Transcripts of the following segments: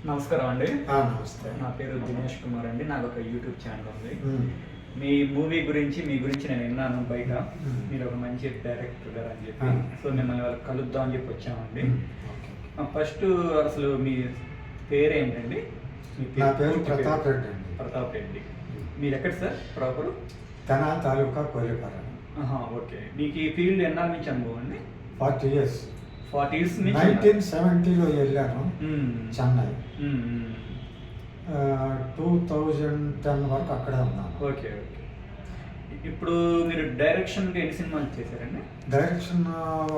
నమస్కారం అండి. నమస్తే. నా పేరు దినేష్ కుమార్ అండి. నాకు ఒక యూట్యూబ్ ఛానల్ ఉంది. మీ మూవీ గురించి మీ గురించి నేను విన్నాను బయట. మీరు ఒక మంచి డైరెక్టర్ గారు అని చెప్పి, సో మిమ్మల్ని వాళ్ళకి కలుద్దాం అని చెప్పి వచ్చామండి. ఫస్ట్ అసలు మీ పేరేంటండి? నా పేరు ప్రతాప్ రెడ్డి అండి. ప్రతాప్ రెడ్డి. మీరు ఎక్కడ సార్ ప్రాపర్? తెనాలి తాలూకా కోలేపార. ఓకే. మీకు ఈ ఫీల్డ్ ఎన్నాళ్ళ నుంచి అనుభవం అండి? 40 years. 40 years నుంచి. 1970లో వెళ్ళాను చెన్నై. 2010 వరకు అక్కడే ఉన్నాను. Okay okay. ఇప్పుడు మీరు డైరెక్షన్ ఎన్ని సినిమాలు చేశారండి? డైరెక్షన్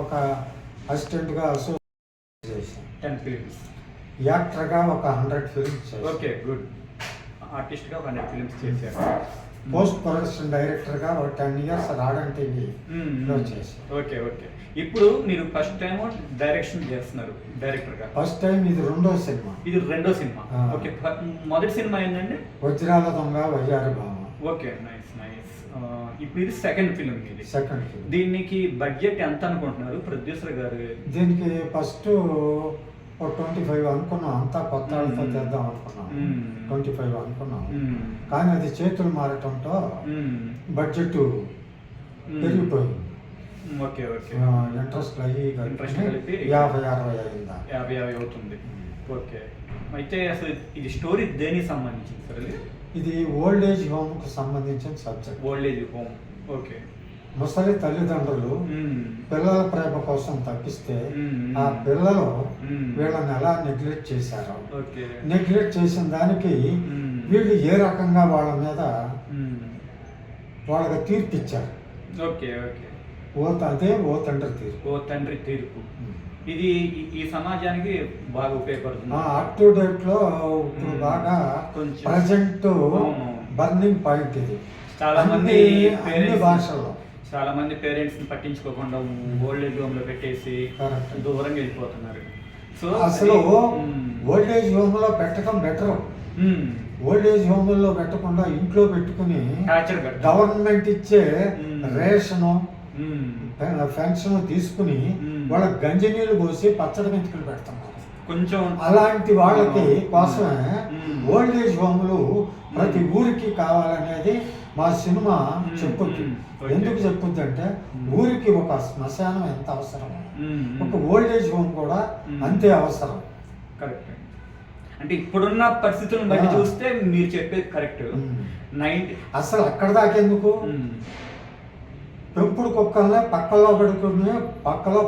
ఒక అసిస్టెంట్గా అసోసియేట్ చేశాను. 10 films. యాక్టర్గా ఒక 100 films చేశాను. Okay, good. ఆర్టిస్ట్గా ఒక 100 films చేశారు. పోస్ట్ ప్రొడక్షన్ డైరెక్టర్గా ఒక 10 years రాడన్ టీవీలో చేశాను. Okay okay. ఇప్పుడు మీరు ఫస్ట్ టైం డైరెక్షన్ చేస్తున్నారు డైరెక్టర్గా? First time. ఇది రెండో సినిమా. ఇది రెండో సినిమా. ఓకే. మొదటి సినిమా ఏంటండి? వజ్రాల దొంగ వయ్యారి భామ. Okay, nice nice. ఇప్పుడు ఇది సెకండ్ ఫిల్మ్. ఇది సెకండ్ ఫిల్మ్. దీనికి బడ్జెట్ ఎంత అనుకుంటున్నారు ప్రొడ్యూసర్ గారు? దీనికి ఫస్ట్ 25 అనుకున్నాం. అంతా కొత్త వాళ్ళతో చేద్దాం అనుకున్నాం. 25 అనుకున్నాం. కానీ అది చేతులు మారటంతో బడ్జెట్ పెరిగిపోయింది. Okay okay. ఇంట్రెస్ట్ కలిపి 50-60 అయిందా? 50 అవుతుంది. ఓకే. అయితే అసలు ఇది స్టోరీ దేనికి సంబంధించింది సార్? ఇది ఓల్డ్ ఏజ్ హోమ్కి సంబంధించిన subject. Old age home. Okay. ముసలి తల్లిదండ్రులు పిల్లల ప్రేమ కోసం తప్పిస్తే ఆ పిల్లలు వీళ్ళని ఎలా నెగ్లెక్ట్ చేశారు, నెగ్లెక్ట్ చేసిన దానికి వీళ్ళు ఏ రకంగా వాళ్ళ మీద వాళ్ళకి తీర్పు ఇచ్చారు. Okay okay. అదే ఓ తండ్రి తీర్పు. ఓ తండ్రి తీర్పు. ఇది ఈ సమాజానికి బాగా ఉపయోగపడుతుంది. అప్ టు డేట్ లో ఇప్పుడు బాగా ప్రజెంట్ బర్నింగ్ పాయింట్ ఇది. చాలా మంది భాషల్లో చాలా మంది పేరెంట్స్ ని పట్టించుకోకుండా ఓల్డ్ ఏజ్ హోమ్ లో పెట్టేసి దూరంగా వెళ్ళిపోతున్నారు. సో అసలు ఓల్డ్ ఏజ్ హోమ్ లో పెట్టడం బెటర్. ఓల్డ్ ఏజ్ హోమ్ లో పెట్టకుండా ఇంట్లో పెట్టుకుని గవర్నమెంట్ ఇచ్చే రేషను పెన్షన్ తీసుకుని వాళ్ళ గంజి నీళ్లు పోసి పచ్చడి మెంతుకులు పెడుతున్నారు. కొంచెం అలాంటి వాళ్ళకి కోసమే ఓల్డ్ ఏజ్ హోమ్లు ప్రతి ఊరికి కావాలనేది మా సినిమా చెప్పుద్ది. ఎందుకు చెప్పుద్ది అంటే ఊరికి ఒక శ్మశానం ఎంత అవసరం, ఒక ఓల్డ్ ఏజ్ హోమ్ కూడా అంతే అవసరం. కరెక్ట్. అంటే ఇప్పుడున్న పరిస్థితులను బట్టి చూస్తే మీరు చెప్పేది కరెక్ట్. అసలు అక్కడ దాకెందుకు పెంపుడు కుక్కల్ని పక్కలో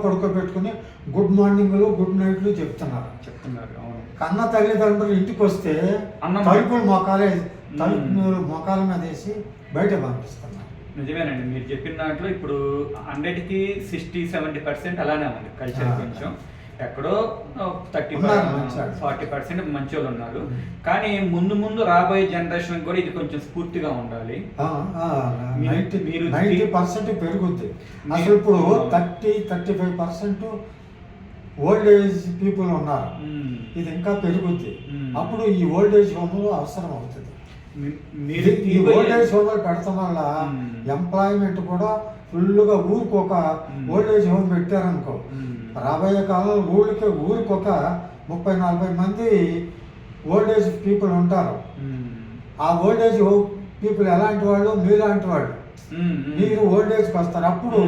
పడుకోబెట్టుకుని గుడ్ మార్నింగ్లు గుడ్ నైట్లు చెప్తున్నారు. కన్న తల్లిదండ్రులు ఇంటికి వస్తే తలుపులు మొకాల మీద వేసి బయట పంపిస్తున్నారు. నిజమేనండి మీరు చెప్పిన దాంట్లో. ఇప్పుడు 100కి 60-70% అలానే ఉంది కల్చర్. కొంచెం ఎక్కడో 30-40% మంచి వాళ్ళు ఉన్నారు. కానీ ముందు ముందు రాబోయే జనరేషన్ కూడా ఇది కొంచెం స్ఫూర్తిగా ఉండాలి. 90% పెరుగుద్ది. అసలు ఇప్పుడు 30-35% ఓల్డ్ ఏజ్ పీపుల్ ఉన్నారు. ఇది ఇంకా పెరుగుద్ది. అప్పుడు ఈ ఓల్డ్ ఏజ్ హోమ్ అవసరం అవుతుంది. ఈ ఓల్డ్ ఏజ్ హోమ్ పెడతాం వల్ల ఎంప్లాయ్మెంట్ కూడా ఫుల్గా ఊరికి ఒక ఓల్డ్ ఏజ్ హోమ్ పెట్టారనుకో, రాబోయే కాలంలో ఊరికి ఒక 30-40 మంది ఓల్డ్ ఏజ్ పీపుల్ ఉంటారు. ఆ ఓల్డ్ ఏజ్ పీపుల్ ఎలాంటి వాళ్ళు? మీలాంటి వాళ్ళు. మీరు ఓల్డ్ ఏజ్కి వస్తారు. అప్పుడు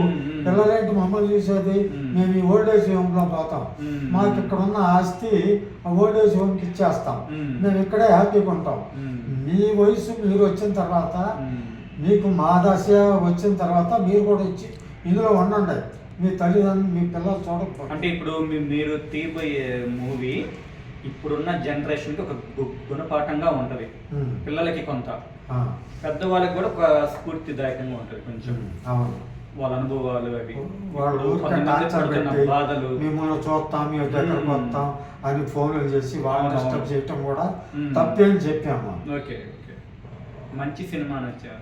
పిల్లలేంటి మమ్మల్ని చూసేది? మేము ఈ ఓల్డ్ ఏజ్ హోమ్లో పోతాం, మాకు ఇక్కడ ఉన్న ఆస్తి ఆ ఓల్డ్ ఏజ్ హోమ్కి ఇచ్చేస్తాం, మేము ఇక్కడే హ్యాపీగా ఉంటాం. మీ వయసు మీరు వచ్చిన తర్వాత, మీకు మా దశ వచ్చిన తర్వాత మీరు కూడా వచ్చి ఇందులో ఉండండి. మీ తల్లిదండ్రులు మీ పిల్లలు చూడకపోతే. అంటే ఇప్పుడు మీరు తీయబోయే మూవీ ఇప్పుడున్న జనరేషన్కి ఒక గుణపాఠంగా ఉంటుంది. పిల్లలకి కొంత, పెద్దవాళ్ళకి కూడా ఒక స్ఫూర్తిదాయకంగా ఉంటుంది. కొంచెం వాళ్ళ అనుభవాలు అవి, బాధలు. మిమ్మల్ని చూస్తాం, మీ దగ్గరకు వస్తాం అని ఫోన్లు చేసి వాళ్ళని డిస్టర్బ్ చేయటం కూడా తప్పేం చెప్పాము. Okay okay. మంచి సినిమా నచ్చా.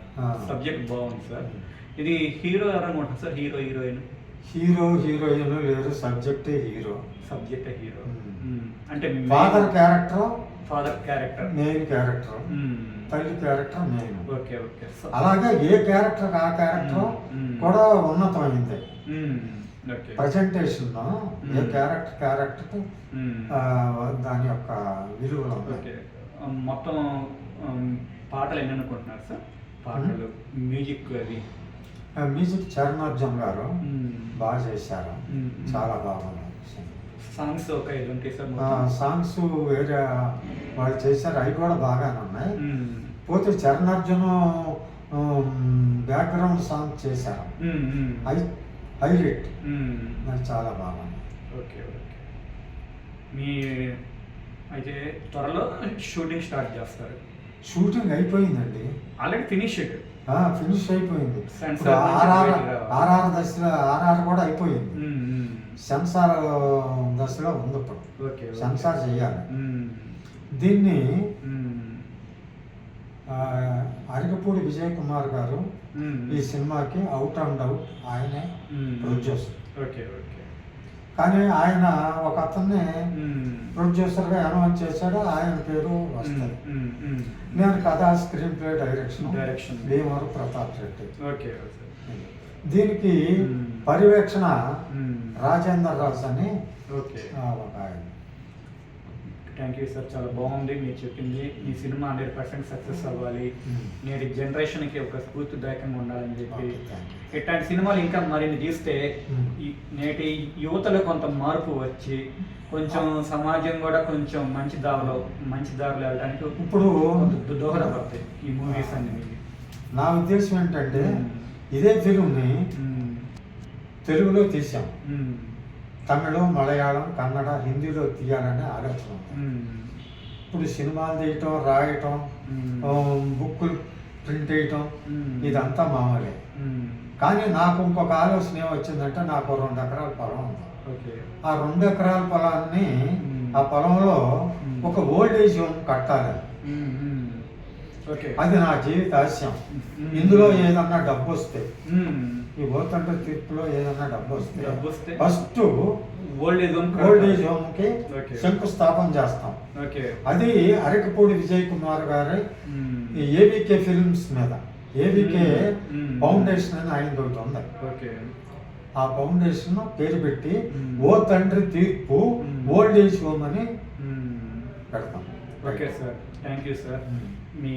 సబ్జెక్ట్ బాగుంది సార్. ఇది హీరో ఎవరనుకుంటారు సార్? హీరోయిన్? హీరోయిన్ లేరు. సబ్జెక్టే హీరో. అంటే ఫాదర్ క్యారెక్టర్ మెయిన్ క్యారెక్టర్, తల్లి క్యారెక్టర్ మెయిన్. Okay okay. అలాగే ఏ క్యారెక్టర్ ఆ క్యారెక్టర్ కూడా ఉన్నతమైంది. ఓకే. ప్రజెంటేషన్ ఏ క్యారెక్టర్ మ్మ్. దాని యొక్క విలువలు ఓకే. ఉన్నాయి. మొత్తం పాటలు ఎన్ని అనుకుంటున్నారు సార్? పాటలు మ్యూజిక్ అది మ్యూజిక్ చరణార్జున్ గారు మ్మ్. బాగా చేశారు, మ్మ్. చాలా బాగుంది. సాంగ్స్ ఒక 5 ఉంటాయి సార్ మొత్తం? సాంగ్స్ వేరే వాళ్ళు చేశారు, అవి కూడా బాగానే ఉన్నాయి. మ్మ్. పోతే చరణార్జున్ బ్యాక్గ్రౌండ్ సాంగ్ చేశారు, మ్మ్. మ్మ్. హైలైట్, మ్మ్. నాకు చాలా బాగుంది. Okay okay. మీ అయితే త్వరలో షూటింగ్ స్టార్ట్ చేస్తారు? షూటింగ్ అయిపోయిందండి, ఆల్రెడీ ఫినిష్డ్. ఫినిష్ అయిపోయింది. సెన్సార్ నుంచి ఆర్ఆర్ బయటికి రావాలి. ఆర్ఆర్ దశలో ఆర్ఆర్ కూడా అయిపోయింది, మ్మ్. మ్మ్. సెన్సార్ దశలో ఉంది ఇప్పుడు. Okay okay. సెన్సార్ చేయాలి. మ్మ్. దీన్ని మ్మ్. అరికపూడి విజయ్ కుమార్ గారు మ్మ్. ఈ సినిమాకి అవుట్ అండ్ అవుట్ ఆయనే మ్మ్. ప్రొడ్యూసర్. Okay okay. కానీ ఆయన ఒక అతన్ని మ్మ్. ప్రొడ్యూసర్గా అనౌన్స్ చేశాడు, ఆయన పేరు వస్తుంది. మ్మ్. మ్మ్. నేను కథ, screen play, direction direction. Bhimavaram Pratap Reddy. Okay okay. దీనికి మ్మ్. పర్యవేక్షణ మ్మ్. రాజేందర్ రాజ్ అని ఓకే. ఒక ఆయన. థ్యాంక్ యూ సార్, చాలా బాగుంది మీరు చెప్పింది. ఈ సినిమా 100% సక్సెస్ అవ్వాలి, మ్మ్. నేటి జనరేషన్కి ఒక స్ఫూర్తిదాయకంగా ఉండాలని చెప్పి ఓకే, థ్యాంక్ యూ. ఇట్లాంటి సినిమాలు ఇంకా మరిన్ని తీస్తే మ్మ్. ఈ నేటి యువతలో కొంత మార్పు వచ్చి కొంచెం సమాజం కూడా కొంచెం మంచి దారిలో వెళ్ళడానికి ఇప్పుడు కొంత దోహదపడతాయి ఈ మూవీస్ అన్ని మీకు. నా ఉద్దేశం ఏంటంటే మ్మ్. ఇదే ఫిల్మ్ని మ్మ్. తెలుగులో తీసాం, మ్మ్. తమిళం, మలయాళం, కన్నడ, హిందీలో తీయాలనే ఆలోచన ఉంది. మ్మ్. ఇప్పుడు సినిమాలు తీయటం, రాయటం, మ్మ్. బుక్కులు ప్రింట్ వేయటం, మ్మ్. ఇదంతా మామూలే. మ్మ్. కానీ నాకు ఇంకొక ఆలోచన ఏమొచ్చిందంటే, నాకు 2 ఎకరాల పొలం ఉంది. ఓకే. ఆ 2 ఎకరాల పొలాన్ని మ్మ్. ఆ పొలంలో మ్మ్. ఒక ఓల్డేజ్ హోమ్ కట్టాలి. మ్మ్. మ్మ్. ఓకే. అది నా జీవిత ఆశయం. మ్మ్. ఇందులో ఏదన్నా డబ్బు వస్తే, మ్మ్. ఈ ఓతండ్రి తీర్పులో ఏదన్నా డబ్బు డబ్బు వస్తే వస్తే ఫస్ట్ ఓల్డ్ ఓల్డేజ్ హోమ్కి ఓకే. శంకుస్థాపన చేస్తాం. ఓకే. అది అరకపూడి విజయ్ కుమార్ గారి మ్మ్. ఈ ఏబీకే ఫిల్మ్స్ మీద, ఏబీకే మ్మ్. ఫౌండేషన్ అని ఆయన ఒకటి ఉంది. ఓకే. ఆ ఫౌండేషన్ పేరు పెట్టి మ్మ్. ఓ తండ్రి తీర్పు మ్మ్. ఓల్డేజ్ హోమ్ అని మ్మ్. పెడతాం. Okay sir, thank you sir. Hmm. Me